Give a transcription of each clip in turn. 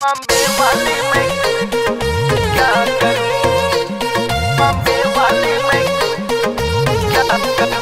बॉम्बे वाली मैं क्या करूं, बॉम्बे वाली मैं क्या करूं।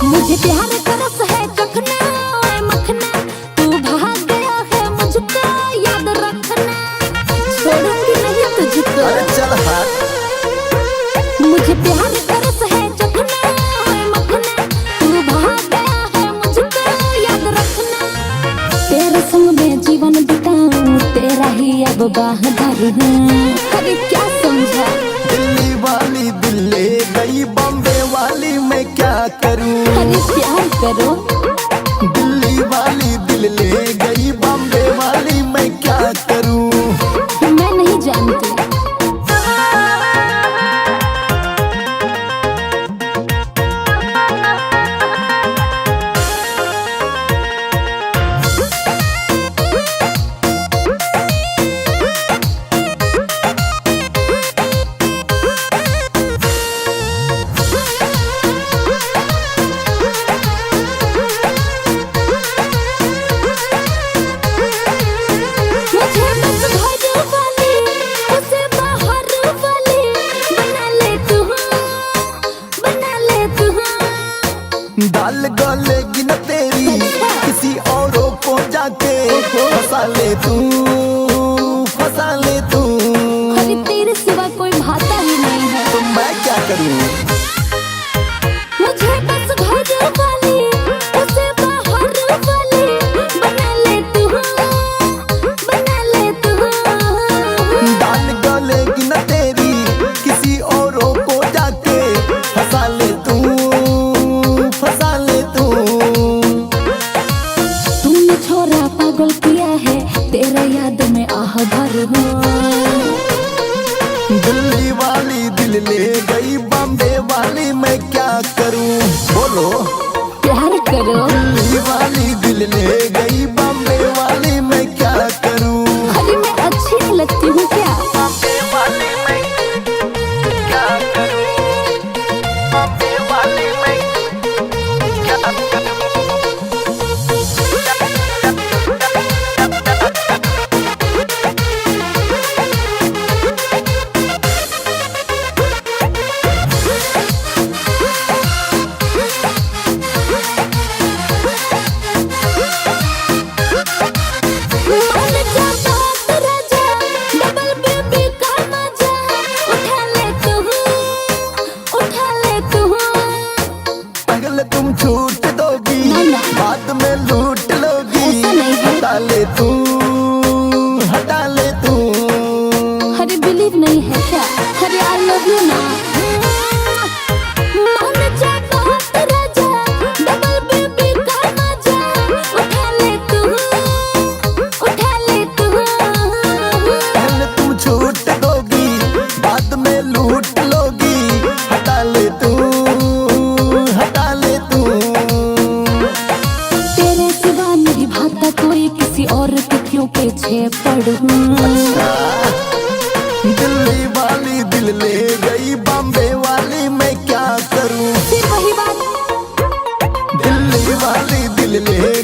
मुझे प्यार का रस है चखना ओए मखना, तू भाग गया है मुझको याद रखना, छोड़ूंगी नहीं तुझको। अरे चल हाथ। मुझे प्यार का रस है चखना ओए मखना, तू भाग गया है मुझको याद रखना, तेरे संग में जीवन बिताऊं तेरा ही अब बाहर हूँ। अरे क्या समझा? दिल्ली वाली दिल ले गई, बॉम्बे वाली मैं क्या करूं। अरे प्यार करो। दिल्ली वाली दिल ले गई, बॉम्बे वाली मैं क्या करूं। मैं नहीं जानती। दाल गलेगी न तेरी, किसी औरों को जाके फंसा ले तू, फंसा ले तू। अरे तेरे सिवा कोई भाता ही नहीं है। तो मैं क्या करूं। मुझे बस घर वाली उसे बाहर वाली बना ले तू, बना ले तू। दाल गलेगी न तेरी, किसी औरों को जाके फंसा ले तू, फंसा ले तू। तूने छोरा पागल किया है, तेरा याद में आह भर हूँ। दिल्ली वाली दिल ले गई, बॉम्बे वाली मैं क्या करूं। बोलो। प्यार करो। दिल्ली वाली दिल ले गई, बॉम्बे वाली मैं क्या करूं। अरे मैं अच्छी नहीं लगती हूँ क्या? बॉम्बे वाली मैं क्या करूं, बॉम्बे वाली मैं क्या करूं। तुम छूट दोगी, बाद में लूट लोगी। हटा ले तू, हटा ले तू। अरे बिलीव नहीं है क्या? अरे आई लव यू ना। मान जा बात राजा, डबल बेबी का मजा उठा ले तू, उठा ले तू। पहले तुम छूट दोगी, बाद में लूट लोगी। हटा ले तू, हटा ले तू। तेरे सिवा नहीं भाता कोई, किसी और के क्यों पीछे पड़ूं। अच्छा। दिल्ली वाली दिल ले गई, बॉम्बे वाली मैं क्या करूं। फिर वही बात। दिल्ली वाली दिल ले